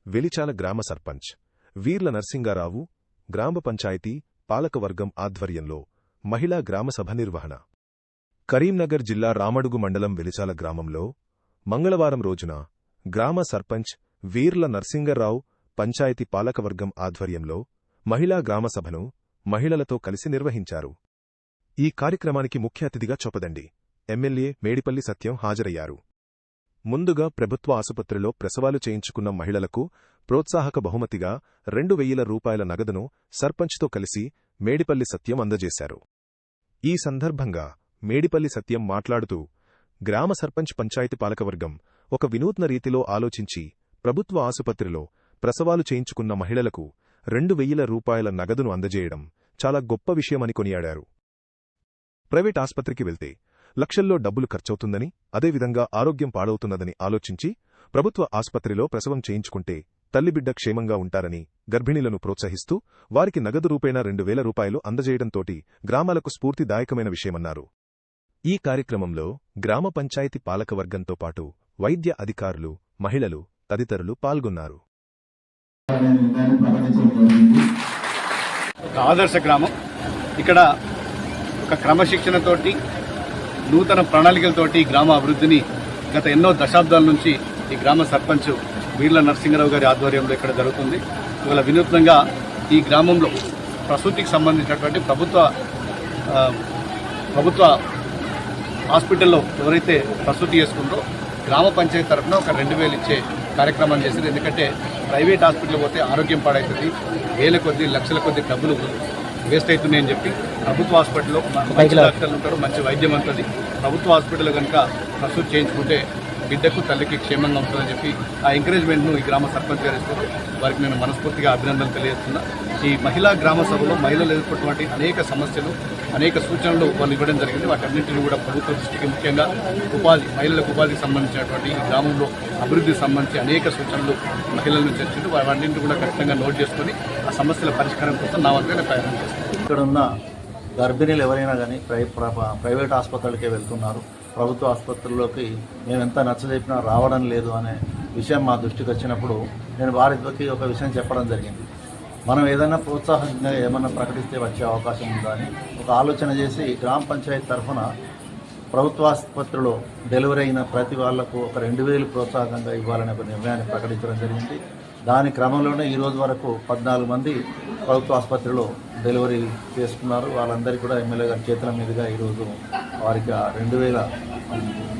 వెలిచాల గ్రామ సర్పంచ్ వీర్ల నర్సింగారావు గ్రామ పంచాయతీ పాలకవర్గం ఆధ్వర్యంలో మహిళా గ్రామసభ నిర్వహణ. కరీంనగర్ జిల్లా రామడుగు మండలం వెలిచాల గ్రామంలో మంగళవారం రోజున గ్రామ సర్పంచ్ వీర్ల నర్సింగరావు పంచాయతీ పాలకవర్గం ఆధ్వర్యంలో మహిళా గ్రామసభను మహిళలతో కలిసి నిర్వహించారు. ఈ కార్యక్రమానికి ముఖ్య అతిథిగా చొప్పదండి ఎమ్మెల్యే మేడిపల్లి సత్యం హాజరయ్యారు. ముందుగా ప్రభుత్వ ఆసుపత్రిలో ప్రసవాలు చేయించుకున్న మహిళలకు ప్రోత్సాహక బహుమతిగా 2,000 రూపాయల నగదును సర్పంచ్తో కలిసి మేడిపల్లి సత్యం అందజేశారు. ఈ సందర్భంగా మేడిపల్లి సత్యం మాట్లాడుతూ గ్రామ సర్పంచ్ పంచాయతీ పాలకవర్గం ఒక వినూత్న రీతిలో ఆలోచించి ప్రభుత్వ ఆసుపత్రిలో ప్రసవాలు చేయించుకున్న మహిళలకు 2,000 రూపాయల నగదును అందజేయడం చాలా గొప్ప విషయమని కొనియాడారు. ప్రైవేట్ ఆస్పత్రికి వెళ్తే లక్షల్లో డబ్బులు ఖర్చవుతుందని, అదేవిధంగా ఆరోగ్యం పాడవుతున్నదని ఆలోచించి ప్రభుత్వ ఆస్పత్రిలో ప్రసవం చేయించుకుంటే తల్లిబిడ్డ క్షేమంగా ఉంటారని గర్భిణీలను ప్రోత్సహిస్తూ వారికి నగదు రూపేణా 2,000 రూపాయలు అందజేయడంతోటి గ్రామాలకు స్ఫూర్తిదాయకమైన విషయమన్నారు. ఈ కార్యక్రమంలో గ్రామ పంచాయతీ పాలకవర్గంతో పాటు వైద్య అధికారులు, మహిళలు తదితరులు పాల్గొన్నారు. ఆదర్శ గ్రామం ఇక్కడ ఒక క్రమశిక్షణతోటి నూతన ప్రణాళికలతోటి గ్రామ అభివృద్ధిని గత ఎన్నో దశాబ్దాల నుంచి ఈ గ్రామ సర్పంచ్ వీర్ల నరసింహరావు గారి ఆధ్వర్యంలో ఇక్కడ జరుగుతుంది. ఇవాళ వినూత్నంగా ఈ గ్రామంలో ప్రసూతికి సంబంధించినటువంటి ప్రభుత్వ హాస్పిటల్లో ఎవరైతే ప్రసూతి చేసుకుందో గ్రామ పంచాయతీ తరఫున ఒక 2,000 ఇచ్చే కార్యక్రమం చేసింది. ఎందుకంటే ప్రైవేట్ హాస్పిటల్ పోతే ఆరోగ్యం పాడవుతుంది, వేల కొద్ది లక్షల కొద్ది డబ్బులు వేస్ట్ అవుతున్నాయని చెప్పి ప్రభుత్వ హాస్పిటల్లో మంచి డాక్టర్లు ఉంటారు, మంచి వైద్యం ఉంటుంది. ప్రభుత్వ హాస్పిటల్లో కనుక ప్రసూతి చేయించుకుంటే బిడ్డకు తల్లికి క్షేమంగా ఉంటుందని చెప్పి ఆ ఎంకరేజ్మెంట్ను ఈ గ్రామ సర్పంచ్ గారు ఇస్తారు. వారికి నేను మనస్ఫూర్తిగా అభినందనలు తెలియజేస్తున్నా. ఈ మహిళా గ్రామ సభలో మహిళలు ఎదుర్కొన్నటువంటి అనేక సమస్యలు, అనేక సూచనలు వాళ్ళు ఇవ్వడం జరిగింది. వాటన్నింటినీ కూడా ప్రభుత్వ దృష్టికి, ముఖ్యంగా మహిళలకు ఉపాధికి సంబంధించినటువంటి ఈ గ్రామంలో అభివృద్ధికి సంబంధించి అనేక సూచనలు మహిళల నుంచి వచ్చింది. వాటన్నింటినీ కూడా ఖచ్చితంగా నోట్ చేసుకుని ఆ సమస్యల పరిష్కారం కోసం నా వంతుగా ప్రయత్నం చేస్తాను. ఇక్కడ ఉన్న గర్భిణీలు ఎవరైనా కానీ ప్రైవేట్ ఆసుపత్రులకే వెళ్తున్నారు. ప్రభుత్వ ఆసుపత్రుల్లోకి మేము ఎంత నచ్చజెప్పినా రావడం లేదు అనే విషయం మా దృష్టికి వచ్చినప్పుడు నేను వారికి ఒక విషయం చెప్పడం జరిగింది. మనం ఏదైనా ప్రోత్సాహంగా ఏమన్నా ప్రకటిస్తే వచ్చే అవకాశం ఉందా అని ఒక ఆలోచన చేసి గ్రామ పంచాయతీ తరఫున ప్రభుత్వ ఆసుపత్రిలో డెలివరీ అయిన ప్రతి వాళ్లకు ఒక 2,000 ప్రోత్సాహకంగా ఇవ్వాలనే ఒక నిర్ణయాన్ని ప్రకటించడం జరిగింది. దాని క్రమంలోనే ఈరోజు వరకు 14 మంది ప్రభుత్వ ఆసుపత్రిలో డెలివరీ చేసుకున్నారు. వాళ్ళందరికీ కూడా ఎమ్మెల్యే గారి చేతుల మీదుగా ఈరోజు వారికి 2,000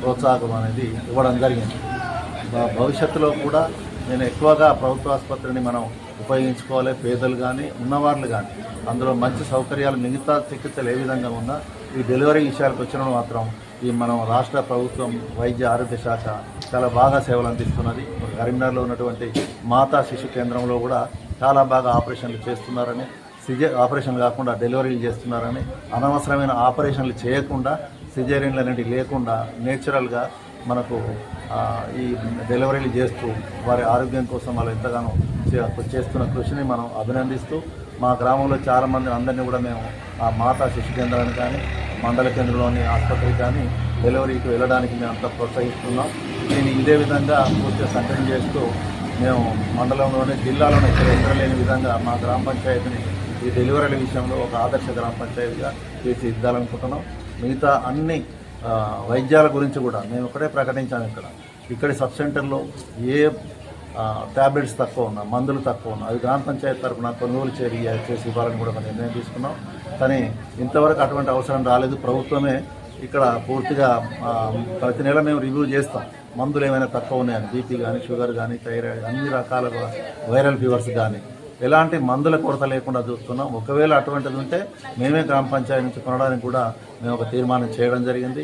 ప్రోత్సాహకం అనేది ఇవ్వడం జరిగింది. భవిష్యత్తులో కూడా నేను ఎక్కువగా ప్రభుత్వ ఆసుపత్రిని మనం ఉపయోగించుకోవాలి. పేదలు కానీ ఉన్నవాళ్ళు కానీ అందులో మంచి సౌకర్యాలు, మిగతా చికిత్సలు ఏ విధంగా ఉన్నా ఈ డెలివరీ విషయాలకు వచ్చినప్పుడు మాత్రం ఈ మనం రాష్ట్ర ప్రభుత్వం వైద్య ఆరోగ్య శాఖ చాలా బాగా సేవలు అందిస్తున్నది. కరీంనగర్లో ఉన్నటువంటి మాతా శిశు కేంద్రంలో కూడా చాలా బాగా ఆపరేషన్లు చేస్తున్నారని, ఆపరేషన్లు కాకుండా డెలివరీలు చేస్తున్నారని, అనవసరమైన ఆపరేషన్లు చేయకుండా సిజేరియన్లు అనేటివి లేకుండా నేచురల్గా మనకు ఈ డెలివరీలు చేస్తూ వారి ఆరోగ్యం కోసం వాళ్ళు ఎంతగానో చేస్తున్న కృషిని మనం అభినందిస్తూ మా గ్రామంలో చాలామంది అందరినీ కూడా మేము ఆ మాతా శిశు కేంద్రాన్ని కానీ మండల కేంద్రంలోని ఆసుపత్రికి కానీ డెలివరీకి వెళ్ళడానికి మేము అంతా ప్రోత్సహిస్తున్నాం. దీన్ని ఇదే విధంగా పూర్తిగా కంటిన్యూ చేస్తూ మేము మండలంలోనే, జిల్లాలోనే ఇక్కడ ఎక్కడలేని విధంగా మా గ్రామ పంచాయతీని ఈ డెలివరీల విషయంలో ఒక ఆదర్శ గ్రామ పంచాయతీగా తీర్చిదిద్దాలనుకుంటున్నాం. మిగతా అన్ని వైద్యాల గురించి కూడా మేము ఒకటే ప్రకటించాము. ఇక్కడి సబ్ సెంటర్లో ఏ ట్యాబ్లెట్స్ తక్కువ ఉన్నా, మందులు తక్కువ ఉన్నా, అది గ్రామ పంచాయతీ తరఫున కొనుగోలు చేసి ఇవ్వాలని కూడా ఒక నిర్ణయం తీసుకున్నాం. కానీ ఇంతవరకు అటువంటి అవసరం రాలేదు. ప్రభుత్వమే ఇక్కడ పూర్తిగా ప్రతి నెల మేము రివ్యూ చేస్తాం. మందులు ఏమైనా తక్కువ ఉన్నాయని, బీపీ కానీ, షుగర్ కానీ, థైరాయిడ్, అన్ని రకాల వైరల్ ఫీవర్స్ కానీ ఎలాంటి మందుల కొరత లేకుండా చూస్తున్నాం. ఒకవేళ అటువంటిది ఉంటే మేమే గ్రామ పంచాయతీ నుంచి కొనడానికి కూడా మేము ఒక తీర్మానం చేయడం జరిగింది.